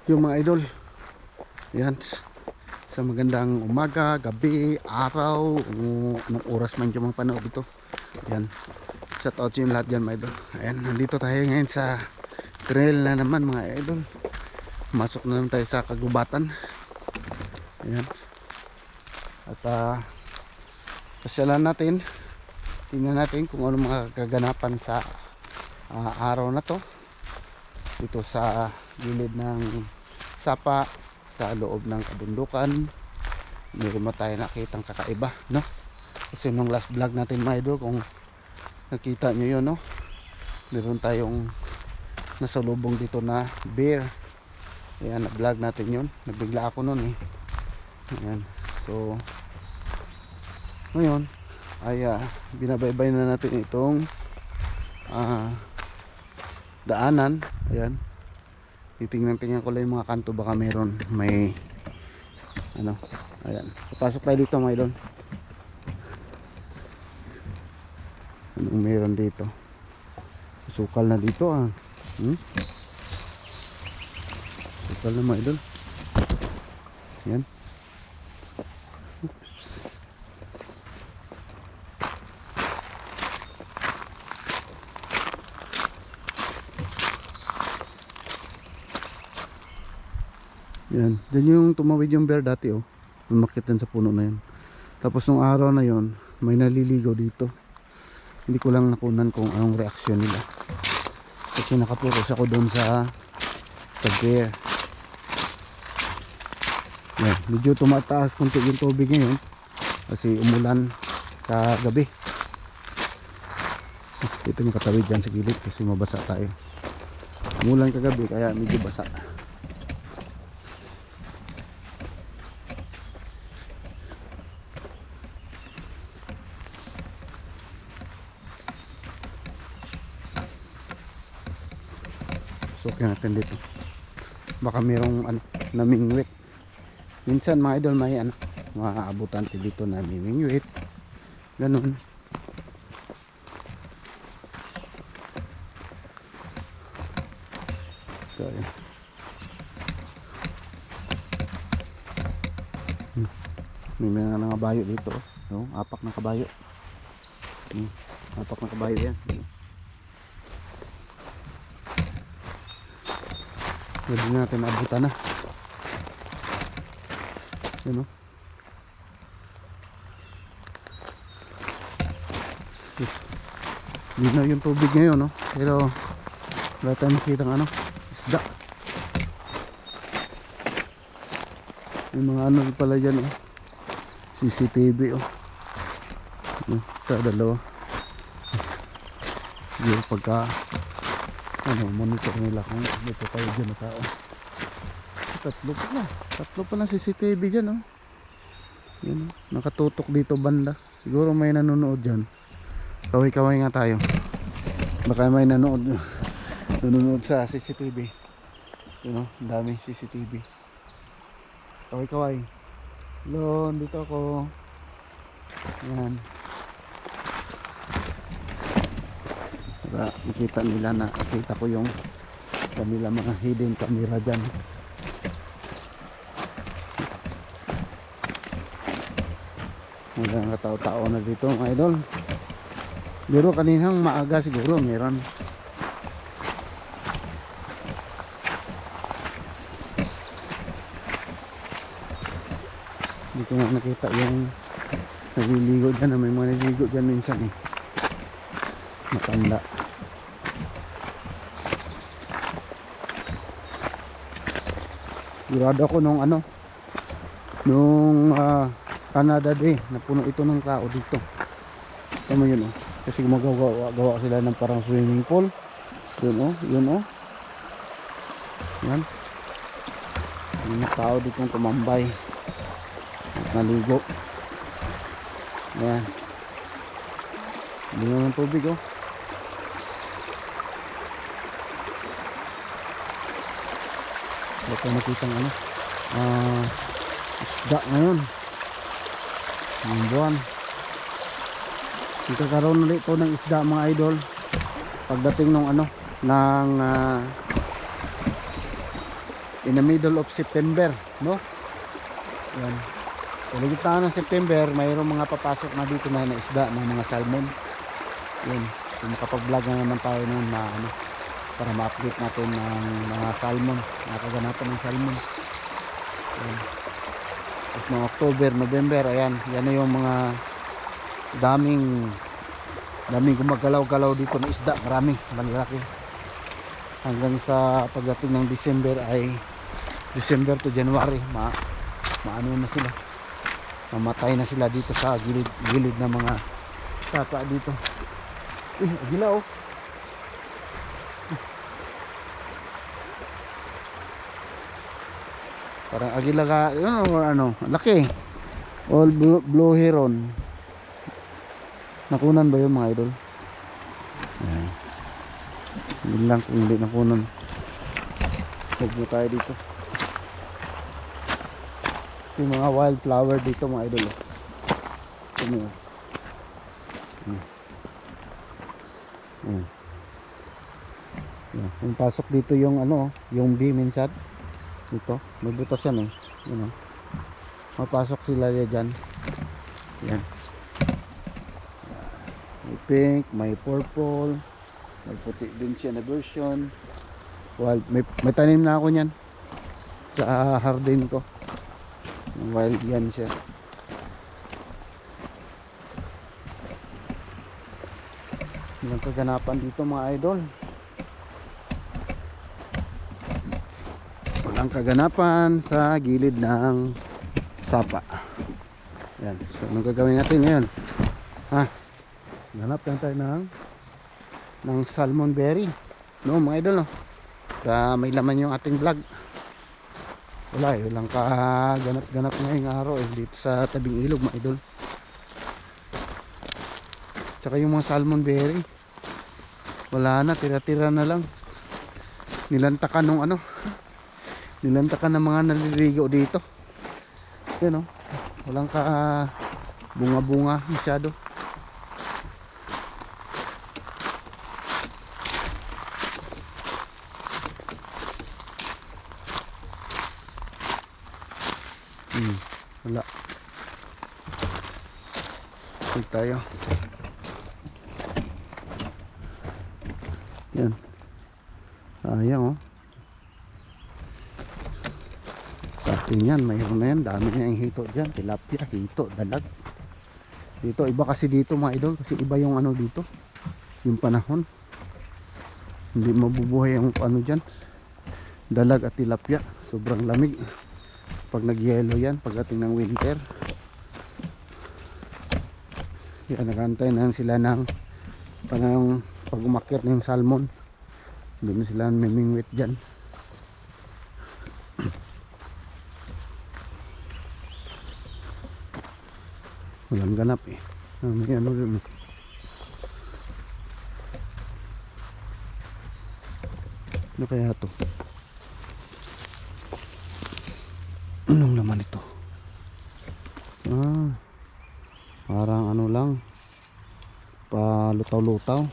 yung mga idol. Yan, sa magandang umaga, gabi, araw, anong oras man yung mga panood dito. Yan, shout out sa yung lahat dyan mga idol. Ayan, nandito tayo ngayon sa trail na naman mga idol. Masok na naman tayo sa kagubatan. Ayan, at pasyalan natin, tingnan natin kung ano mga kaganapan sa araw na to dito sa gilid ng sapa sa loob ng kabundukan. Meron mo tayo nakitang kakaiba, no? Kasi nung last vlog natin mga idol, kung nakita nyo yun, no? Meron tayong nasalubong dito na bear. Ayan, na vlog natin yun. Nabigla ako nun eh. Ayan, so ngayon ay binabaybay na natin itong daanan. Ayan, titingnan ko lang yung mga kanto, baka meron may ano. Ayan, papasok tayo dito mga idol. Anong meron dito? Sukal na dito sukal na mga idol. Ayan, yan, dyan yung tumawid yung bear dati lumakit din sa puno na yun. Tapos nung araw na yon may naliligaw dito. Hindi ko lang nakunan kung anong reaksyon nila, kasi nakapokus ako doon sa bear. Yan, medyo tumataas konti yung tubig ngayon kasi umulan kagabi. Dito yung katawid dyan sa gilid kasi mabasa tayo. Umulan kagabi kaya medyo basa. Sukin natin dito, baka mayroong namingwit. Minsan mga idol may maaabutante dito na namingwit, ganun. So, may mga kabayo dito, no? Apak na kabayo. Apak na kabayo yan. Pwede natin abutan na. Yan, hindi na yung tubig ngayon, no? Pero wala tayong makitang isda. May mga pala dyan, CCTV sa dalawa. Yung pagka monitor nila kung dito tayo dyan na tao. Tatlo pa na CCTV dyan, yan, nakatutok dito banda. Siguro may nanonood dyan. Kaway nga tayo, baka may nanonood sa CCTV. Ang dami CCTV. Kaway. Hello, dito ako. Yan, para makita nila na nakita ko yung kanila mga hidden camera dyan. Mga tao-tao na dito mga idol. Pero kaninang maaga siguro meron. Hindi ko na nakita yung naliligo dyan. May mga naliligo dyan minsan matanda. Sigurado ako nung Canada Day napuno ito ng tao dito. Tama yun kasi gumagawa sila ng parang swimming pool. Yun yan, yung tao dito tumambay at naligo. Yan, hindi naman tubig ito nakitang isda ngayon ng buwan. Ikakaroon ulit ito ng isda mga idol pagdating ng ng in the middle of September, no? Yan. Sa ng September, mayroong mga papasok na dito na isda ng mga salmon. Yan. So makapag-vlog na naman tayo noon na ano, para ma-update natin ng mga salmon, mga kaganapan ng salmon. Yan. At mga October, November, ayan, yan na yung mga daming gumagalaw-galaw dito na isda, marami, malalaki. Hanggang sa pagdating ng December ay December to January, maano na sila, mamatay na sila dito sa gilid ng mga sapa dito. Agila oh. Parang agila ka, ano, laki. All blue heron. Nakunan ba yung mga idol? Ayan. Hindi lang kung hindi nakunan. Huwag mo tayo dito. Yung mga wildflower dito mga idol. Ito mo. Yung pasok dito yung ano, yung bee minsan. Dito, may butas yan eh. You know. Mapasok sila dyan. Yan. May pink, may purple, may puti din siya na version. Wild, may tanim na ako niyan sa hardin ko. Wild yan siya. Yung kaganapan dito mga idol. Walang kaganapan sa gilid ng sapa. Yan. So anong gagawin natin ngayon? Ha? Ganap lang tayo ng salmon berry. No mga idol no. Sa may laman yung ating vlog. Wala eh. Walang kaganap-ganap ngayong araw eh. Dito sa tabing ilog mga idol. Tsaka yung mga salmon berry. Wala na. Tira-tira na lang. Nilantakan nung ano. Nilantakan ng mga naliligo dito. Yan o. Walang ka bunga-bunga masyado. Wala. Ito tayo. Yan. Sayang oh. Sa atin yan, mayroon na yan. Dami na yung hito dyan. Tilapia, hito, dalag. Dito, iba kasi dito mga idol. Kasi iba yung ano dito. Yung panahon. Hindi mabubuhay yung ano dyan. Dalag at tilapia. Sobrang lamig. Pag nag-yellow yan, pagdating ng winter. Yan, nakantay na sila ng panahon pag umakyat na yung salmon. Doon na sila mimingwit dyan. Walang ganap eh. May ano rin. Ano kaya to? Anong laman ito? Parang ano lang, palutaw-lutaw.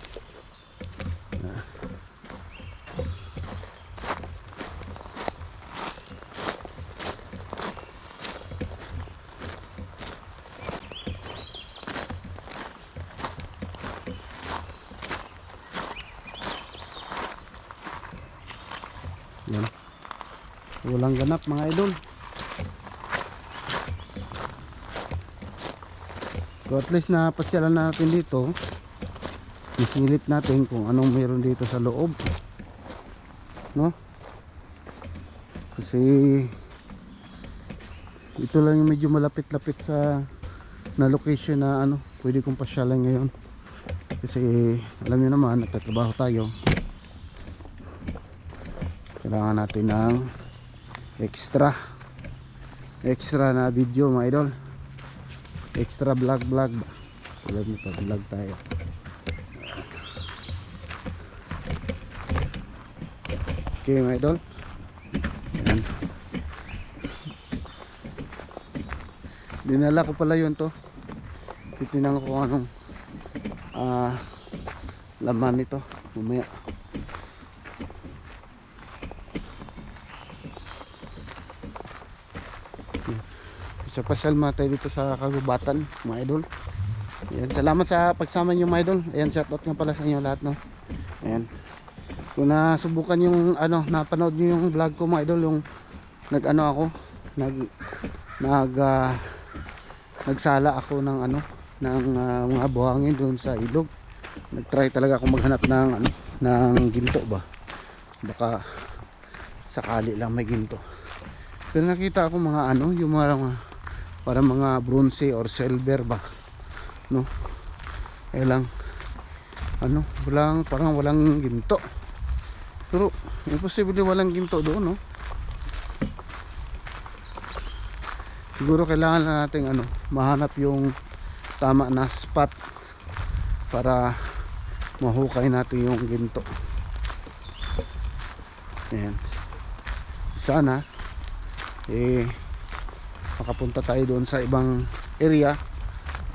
Yan. Walang ganap mga idol. So at least na pasyalan natin dito. Isilip natin kung anong meron dito sa loob. No? Kasi ito lang yung medyo malapit-lapit sa na location na ano, pwede kong pasyalan ngayon. Kasi alam niyo naman, nagtatrabaho tayo. Kailangan natin ng extra na video mga idol. Extra vlog tulad nito, vlog tayo. Okay mga idol. Yan. Dinala ko pala yun to. Titingnan ko kung anong laman nito mamaya. So pasyal muna tayo dito sa kagubatan mga idol. Ayan, salamat sa pagsama niyo mga idol. Ayan, shoutout nga pala sa inyo lahat, no. Ayan. Kung nasubukan yung napanood niyo yung vlog ko mga idol, yung nagsala ako ng mga buhangin doon sa ilog. Nagtry talaga ako maghanap ng ginto ba. Baka sakali lang may ginto. Pero nakita ako mga yung para mga bronze or silver ba, no. Lang parang walang ginto. Pero imposible walang ginto doon, no. Siguro kailangan na nating mahanap yung tama na spot para mahukay natin yung ginto. Ayan. Sana makapunta tayo doon sa ibang area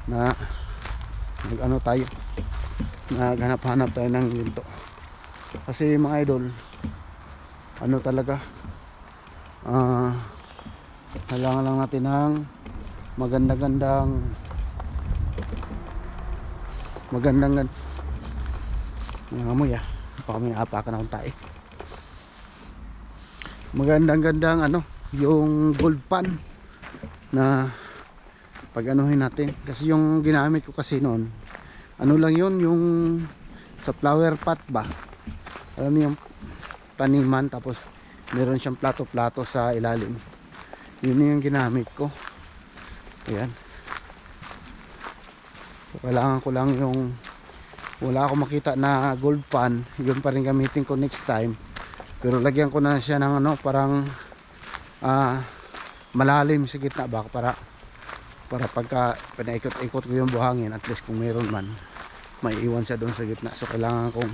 na naghanap-hanap tayo ng ginto. Kasi mga idol, talaga kailangan lang natin ng magandang amoy baka may apakan akong tae. Magandang yung gold pan na pag-anuhin natin. Kasi yung ginamit ko kasi noon, lang yun, yung sa flower pot ba, alam niyo yung taniman, tapos meron siyang plato-plato sa ilalim. Yun yung ginamit ko. Ayan. So, kailangan ko lang yung wala akong makita na gold pan, yun pa rin gamitin ko next time. Pero lagyan ko na siya ng parang malalim sa gitna ba, para pagka pinaikot-ikot ko yung buhangin, at least kung meron man, may iwan siya doon sa gitna. So kailangan kong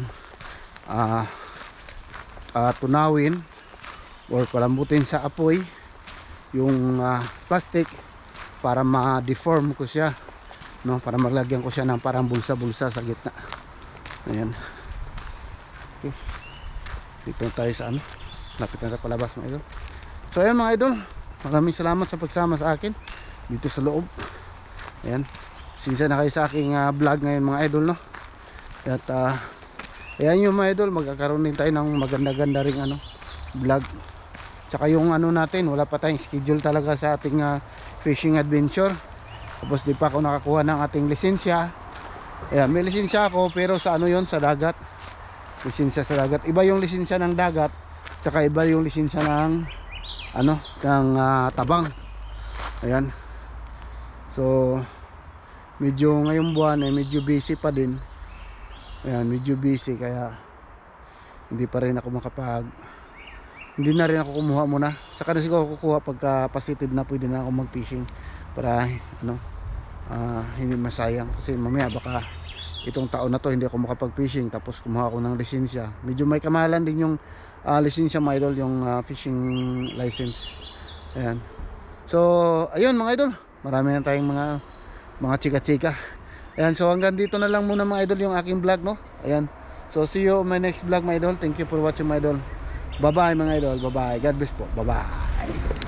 tunawin or palambutin sa apoy yung plastic para ma-deform ko siya, no, para maglagyan ko siya ng parang bulsa-bulsa sa gitna. Ayan. Okay. Dito tayo sa lapit na palabas mga idol. So ayan mga idol, maraming salamat sa pagsama sa akin dito sa loob. Ayan, sinsa na kayo sa aking vlog ngayon mga idol, no. At ayan yung mga idol, magkakaroon din tayo ng maganda-ganda ring vlog. Tsaka yung natin, wala pa tayong schedule talaga sa ating fishing adventure. Tapos di pa ako nakakuha ng ating lisensya. Ayan, may lisensya ako pero sa yon, sa dagat. Lisensya sa dagat. Iba yung lisensya ng dagat, tsaka iba yung lisensya ng tabang. Ayan. So medyo ngayong buwan medyo busy pa din. Ayan, medyo busy, kaya hindi pa rin ako hindi na rin ako kumuha muna. Saka na siguro kukuha pagka positive na, pwede na ako mag fishing para hindi masayang. Kasi mamaya baka itong taon na to hindi ako makapag fishing, tapos kumuha ako ng lisensya. Medyo may kamahalan din yung lisensya mga idol, yung fishing license. Ayan. So ayun mga idol, marami na tayong mga chika-chika. Ayan, so hanggang dito na lang muna mga idol yung aking vlog, no. Ayan. So see you on my next vlog mga idol. Thank you for watching mga idol. Bye bye mga idol. Bye bye. God bless po. Bye bye.